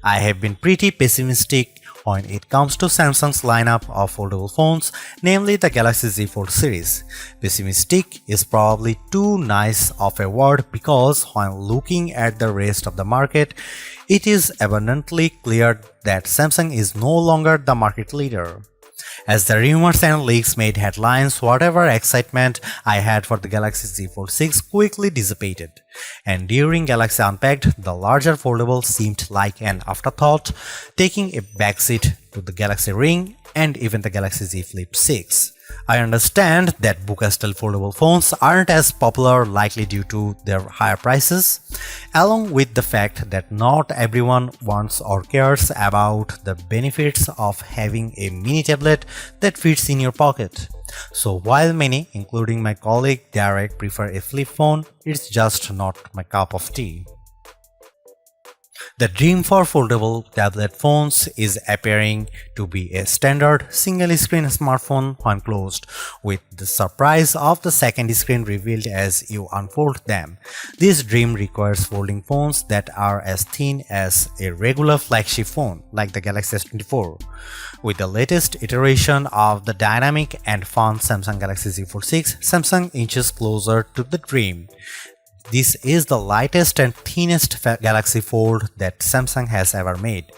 I have been pretty pessimistic when it comes to Samsung's lineup of foldable phones, namely the Galaxy Z Fold series. Pessimistic is probably too nice of a word because when looking at the rest of the market, it is abundantly clear that Samsung is no longer the market leader. As the rumors and leaks made headlines, whatever excitement I had for the Galaxy Z Fold 6 quickly dissipated. And during Galaxy Unpacked, the larger foldable seemed like an afterthought, taking a backseat to the Galaxy Ring and even the Galaxy Z Flip 6. I understand that Buca-style foldable phones aren't as popular, likely due to their higher prices, along with the fact that not everyone wants or cares about the benefits of having a mini tablet that fits in your pocket. So while many, including my colleague Derek, prefer a flip phone, it's just not my cup of tea. The dream for foldable tablet phones is appearing to be a standard single-screen smartphone when closed, with the surprise of the second screen revealed as you unfold them. This dream requires folding phones that are as thin as a regular flagship phone, like the Galaxy S24. With the latest iteration of the dynamic and fun Samsung Galaxy Z Fold 6, Samsung inches closer to the dream. This is the lightest and thinnest Galaxy Fold that Samsung has ever made.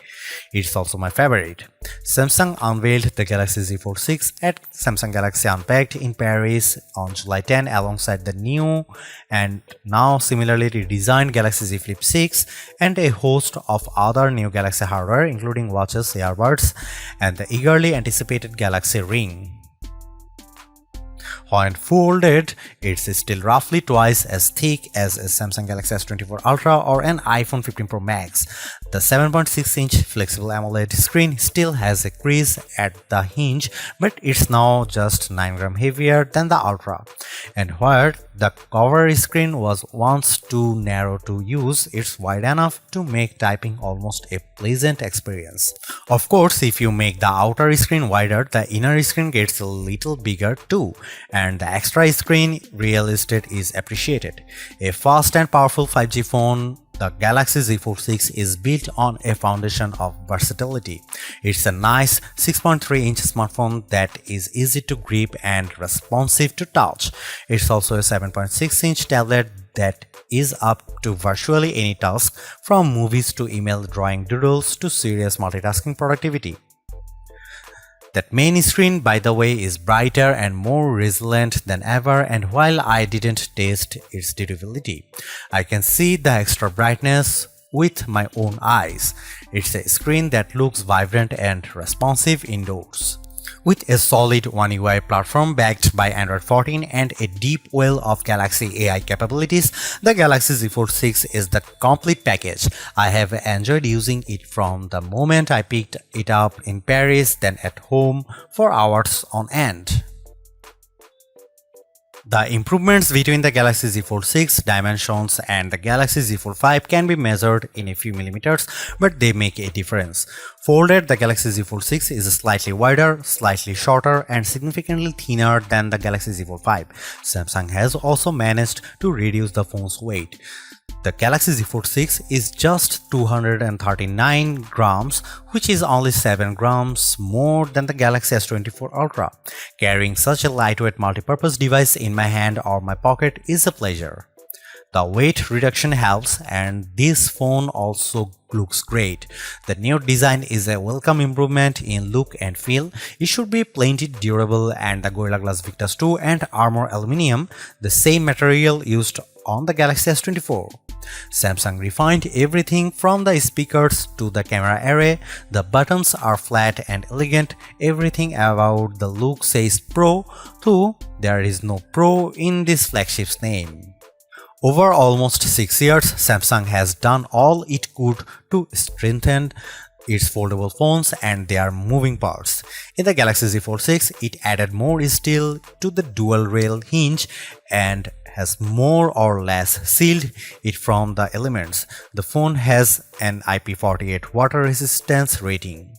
It's also my favorite. Samsung unveiled the Galaxy Z Fold 6 at Samsung Galaxy Unpacked in Paris on July 10 alongside the new and now similarly redesigned Galaxy Z Flip 6 and a host of other new Galaxy hardware including watches, earbuds, and the eagerly anticipated Galaxy Ring. When folded, it's still roughly twice as thick as a Samsung Galaxy S24 Ultra or an iPhone 15 Pro Max. The 7.6-inch flexible AMOLED screen still has a crease at the hinge, but it's now just 9 grams heavier than the Ultra. And where the cover screen was once too narrow to use, it's wide enough to make typing almost a pleasant experience. Of course, if you make the outer screen wider, the inner screen gets a little bigger too, and the extra screen real estate is appreciated. A fast and powerful 5G phone, the Galaxy Z Fold 6 is built on a foundation of versatility. It's a nice 6.3-inch smartphone that is easy to grip and responsive to touch. It's also a 7.6-inch tablet that is up to virtually any task, from movies to email, drawing doodles to serious multitasking productivity. That main screen, by the way, is brighter and more resilient than ever, and while I didn't test its durability, I can see the extra brightness with my own eyes. It's a screen that looks vibrant and responsive indoors. With a solid One UI platform backed by Android 14 and a deep well of Galaxy AI capabilities, the Galaxy Z Fold 6 is the complete package. I have enjoyed using it from the moment I picked it up in Paris, then at home for hours on end. The improvements between the Galaxy Z Fold 6 dimensions and the Galaxy Z Fold 5 can be measured in a few millimeters, but they make a difference. Folded, the Galaxy Z Fold 6 is slightly wider, slightly shorter, and significantly thinner than the Galaxy Z Fold 5. Samsung has also managed to reduce the phone's weight. The Galaxy Z Fold 6 is just 239 grams, which is only 7 grams more than the Galaxy S24 Ultra. Carrying such a lightweight multipurpose device in my hand or my pocket is a pleasure. The weight reduction helps, and this phone also looks great. The new design is a welcome improvement in look and feel. It should be plenty durable, and the Gorilla Glass Victus 2 and Armor Aluminium, the same material used on the Galaxy S24. Samsung refined everything from the speakers to the camera array. The buttons are flat and elegant. Everything about the look says Pro, though there is no Pro in this flagship's name. Over almost 6 years, Samsung has done all it could to strengthen its foldable phones and their moving parts. In the Galaxy Z Fold 6, it added more steel to the dual rail hinge and has more or less sealed it from the elements. The phone has an IP48 water resistance rating.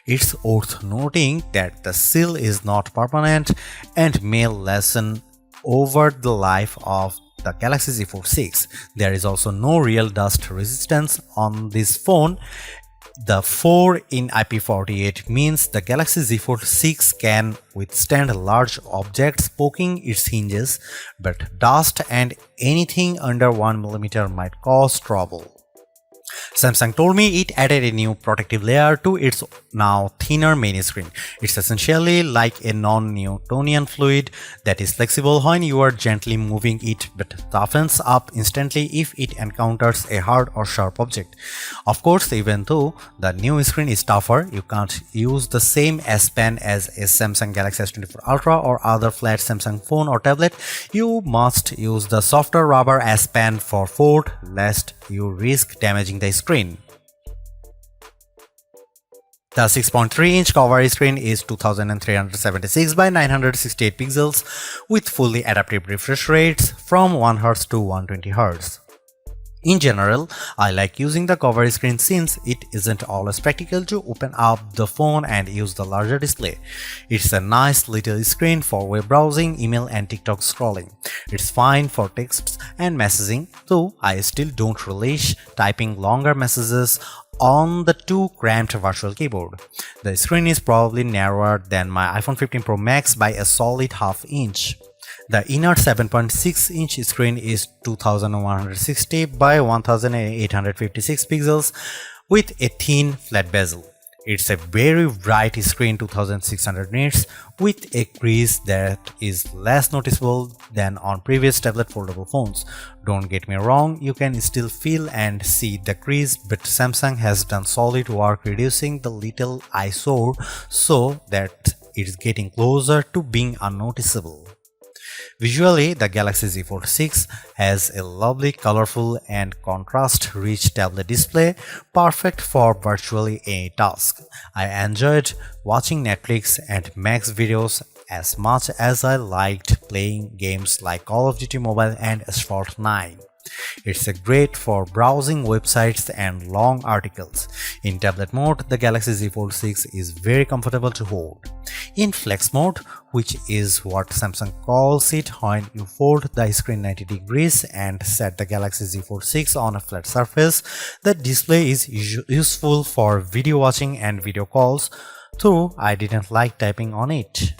It's worth noting that the seal is not permanent and may lessen over the life of the Galaxy Z Fold 6. There is also no real dust resistance on this phone, The 4 in IP48 means the Galaxy Z Fold 6 can withstand large objects poking its hinges, but dust and anything under 1 mm might cause trouble. Samsung told me it added a new protective layer to its now thinner main screen. It's essentially like a non-Newtonian fluid that is flexible when you are gently moving it but toughens up instantly if it encounters a hard or sharp object. Of course, even though the new screen is tougher, you can't use the same S Pen as a Samsung Galaxy S24 Ultra or other flat Samsung phone or tablet. You must use the softer rubber S Pen for Fold, lest you risk damaging the screen. The 6.3-inch cover screen is 2376 by 968 pixels with fully adaptive refresh rates from 1 Hz to 120 Hz. In general, I like using the cover screen since it isn't always practical to open up the phone and use the larger display. It's a nice little screen for web browsing, email and TikTok scrolling. It's fine for texts and messaging, though I still don't relish typing longer messages on the too cramped virtual keyboard. The screen is probably narrower than my iPhone 15 Pro Max by a solid half inch. The inner 7.6-inch screen is 2160 by 1856 pixels with a thin flat bezel. It's a very bright screen 2600 nits with a crease that is less noticeable than on previous tablet foldable phones. Don't get me wrong, you can still feel and see the crease, but Samsung has done solid work reducing the little eyesore so that it's getting closer to being unnoticeable. Visually, the Galaxy Z Fold 6 has a lovely, colorful and contrast-rich tablet display, perfect for virtually any task. I enjoyed watching Netflix and Max videos as much as I liked playing games like Call of Duty Mobile and Asphalt 9. It's great for browsing websites and long articles. In tablet mode, the Galaxy Z Fold 6 is very comfortable to hold. In flex mode, which is what Samsung calls it when you fold the screen 90 degrees and set the Galaxy Z Fold 6 on a flat surface, the display is useful for video watching and video calls, though I didn't like typing on it.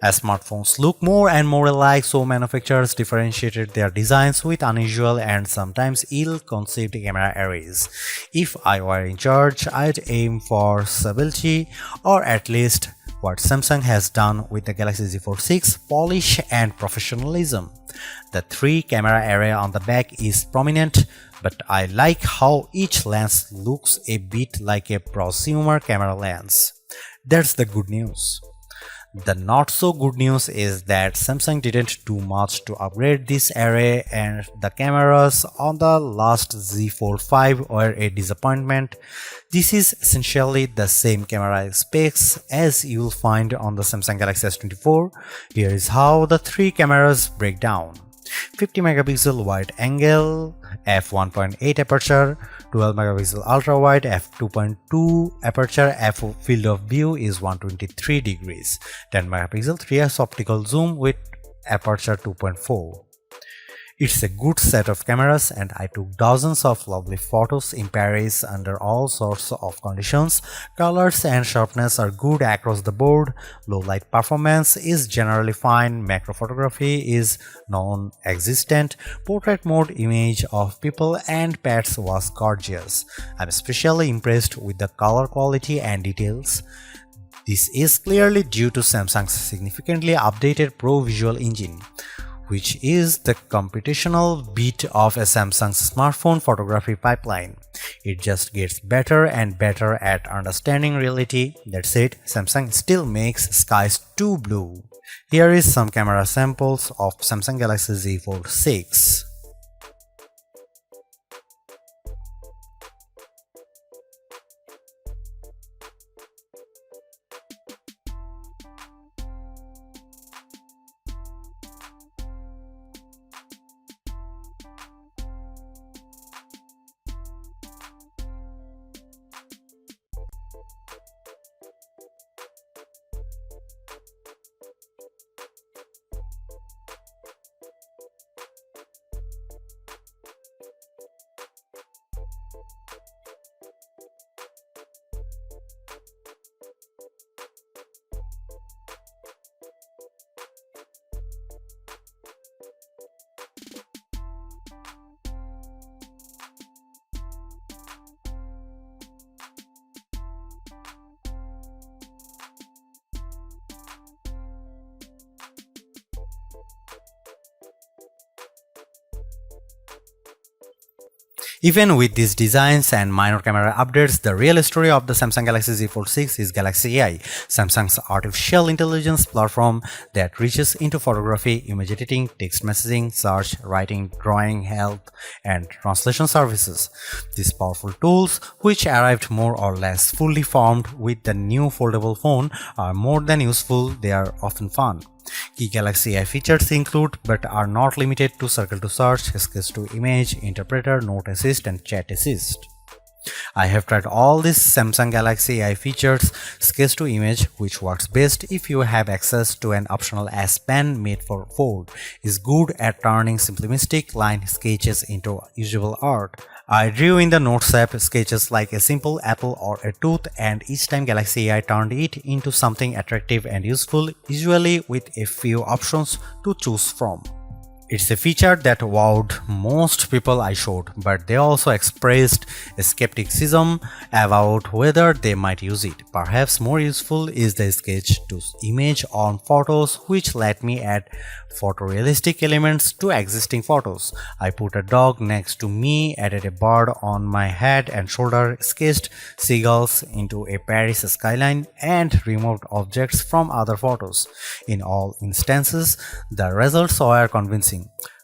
As smartphones look more and more alike, so manufacturers differentiated their designs with unusual and sometimes ill-conceived camera arrays. If I were in charge, I'd aim for stability, or at least what Samsung has done with the Galaxy Z Fold 6, polish and professionalism. The 3-camera array on the back is prominent, but I like how each lens looks a bit like a prosumer camera lens. That's the good news. The not so good news is that Samsung didn't do much to upgrade this array and the cameras on the last Z Fold 5 were a disappointment. This is essentially the same camera specs as you'll find on the Samsung Galaxy S24. Here is how the 3 cameras break down. 50 megapixel wide angle, f1.8 aperture, 12 megapixel ultra wide, f2.2 aperture, f field of view is 123 degrees, 10 megapixel 3x optical zoom with aperture 2.4. It's a good set of cameras and I took dozens of lovely photos in Paris under all sorts of conditions. Colors and sharpness are good across the board, low light performance is generally fine, macro photography is non-existent, portrait mode image of people and pets was gorgeous. I'm especially impressed with the color quality and details. This is clearly due to Samsung's significantly updated Pro Visual Engine, which is the computational bit of a Samsung's smartphone photography pipeline. It just gets better and better at understanding reality. That said, Samsung still makes skies too blue. Here is some camera samples of Samsung Galaxy Z Fold 6. Even with these designs and minor camera updates, the real story of the Samsung Galaxy Z Fold 6 is Galaxy AI, Samsung's artificial intelligence platform that reaches into photography, image editing, text messaging, search, writing, drawing, health, and translation services. These powerful tools, which arrived more or less fully formed with the new foldable phone, are more than useful, they are often fun. Key Galaxy AI features include, but are not limited to, Circle to Search, Sketch to Image, Interpreter, Note Assist, and Chat Assist. I have tried all these Samsung Galaxy AI features. Sketch to Image, which works best if you have access to an optional S Pen made for Fold, is good at turning simplistic line sketches into usable art. I drew in the Notes app sketches like a simple apple or a tooth, and each time Galaxy AI turned it into something attractive and useful, usually with a few options to choose from. It's a feature that wowed most people I showed, but they also expressed a skepticism about whether they might use it. Perhaps more useful is the sketch to image on photos, which let me add photorealistic elements to existing photos. I put a dog next to me, added a bird on my head and shoulder, sketched seagulls into a Paris skyline, and removed objects from other photos. In all instances, the results were convincing.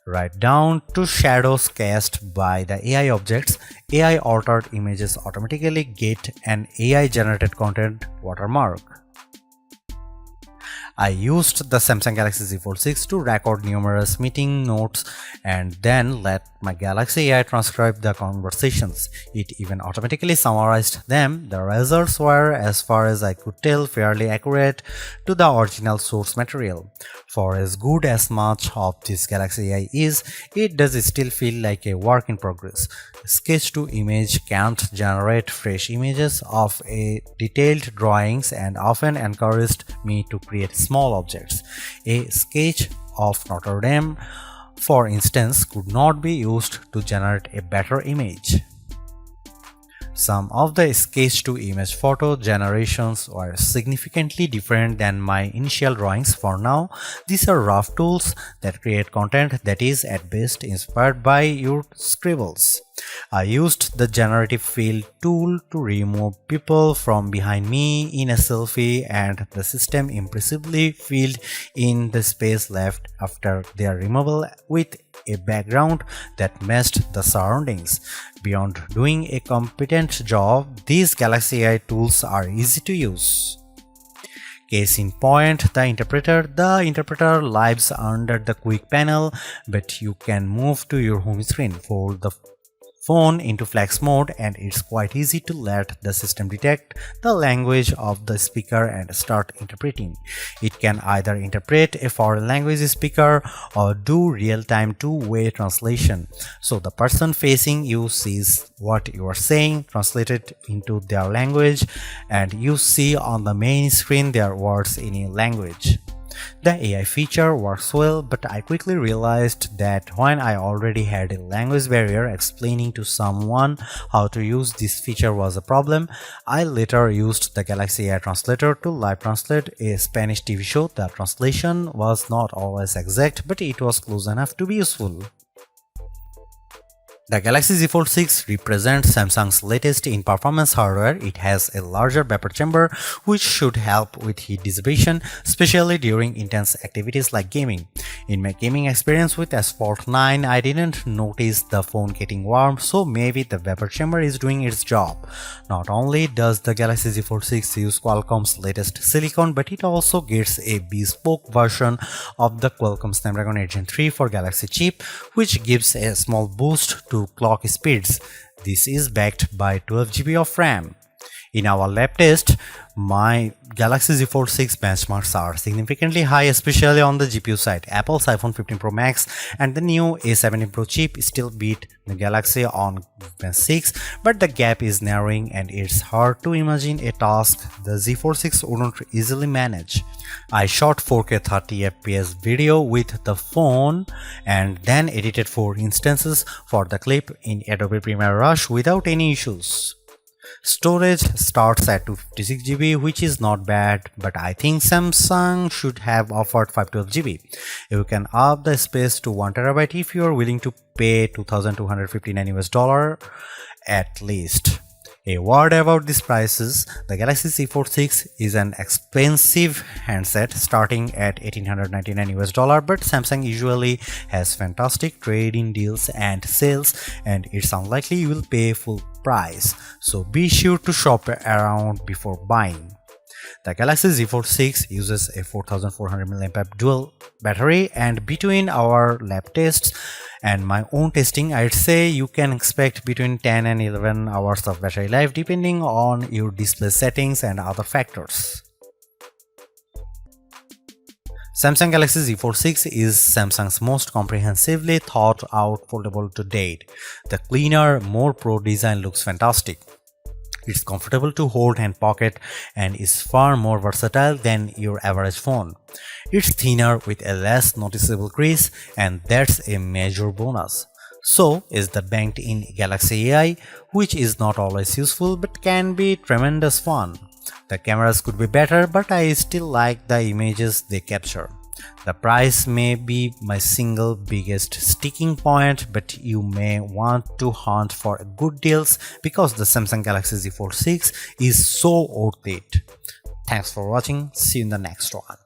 Right down to shadows cast by the AI objects. AI altered images automatically get an AI generated content watermark. I used the Samsung Galaxy Z Fold 6 to record numerous meeting notes and then let my Galaxy AI transcribe the conversations. It even automatically summarized them. The results were, as far as I could tell, fairly accurate to the original source material. For as good as much of this Galaxy AI is, it does still feel like a work in progress. Sketch to Image can't generate fresh images of a detailed drawings and often encouraged me to create small objects. A sketch of Notre Dame, for instance, could not be used to generate a better image. Some of the sketch-to-image photo generations were significantly different than my initial drawings. For now, these are rough tools that create content that is at best inspired by your scribbles. I used the generative fill tool to remove people from behind me in a selfie, and the system impressively filled in the space left after their removal with a background that matched the surroundings. Beyond doing a competent job, these Galaxy AI tools are easy to use. Case in point, the interpreter. The interpreter lives under the quick panel, but you can move to your home screen, fold the phone into flex mode, and it's quite easy to let the system detect the language of the speaker and start interpreting. It can either interpret a foreign language speaker or do real-time two-way translation, so the person facing you sees what you are saying translated into their language, and you see on the main screen their words in a language. The AI feature works well, but I quickly realized that when I already had a language barrier, explaining to someone how to use this feature was a problem. I later used the Galaxy AI Translator to live translate a Spanish TV show. The translation was not always exact, but it was close enough to be useful. The Galaxy Z Fold 6 represents Samsung's latest in performance hardware. It has a larger vapor chamber, which should help with heat dissipation, especially during intense activities like gaming. In my gaming experience with S-Fold 9, I didn't notice the phone getting warm, so maybe the vapor chamber is doing its job. Not only does the Galaxy Z Fold 6 use Qualcomm's latest silicon, but it also gets a bespoke version of the Qualcomm Snapdragon 8 Gen 3 for Galaxy chip, which gives a small boost to clock speeds. This is backed by 12 GB of RAM. In our lab test, my Galaxy Z Fold 6 benchmarks are significantly high, especially on the GPU side. Apple's iPhone 15 Pro Max and the new A17 Pro chip still beat the Galaxy on Bench 6, but the gap is narrowing and it's hard to imagine a task the Z Fold 6 wouldn't easily manage. I shot 4K 30fps video with the phone and then edited 4 instances for the clip in Adobe Premiere Rush without any issues. Storage starts at 256 GB, which is not bad, but I think Samsung should have offered 512 GB. You can up the space to 1 TB if you are willing to pay $2,259 at least. A word about these prices: the Galaxy Z Fold 6 is an expensive handset starting at $1,899, but Samsung usually has fantastic trade-in deals and sales, and it's unlikely you will pay full price. So be sure to shop around before buying. The Galaxy Z Fold 6 uses a 4400 mAh dual battery, and between our lab tests and my own testing, I'd say you can expect between 10 and 11 hours of battery life depending on your display settings and other factors. Samsung Galaxy Z Fold 6 is Samsung's most comprehensively thought out foldable to date. The cleaner, more pro design looks fantastic. It's comfortable to hold and pocket and is far more versatile than your average phone. It's thinner with a less noticeable crease, and that's a major bonus. So is the banked-in Galaxy AI, which is not always useful but can be tremendous fun. The cameras could be better, but I still like the images they capture. The price may be my single biggest sticking point, but you may want to hunt for good deals because the Samsung Galaxy Z Fold 6 is so worth it. Thanks for watching. See you in the next one.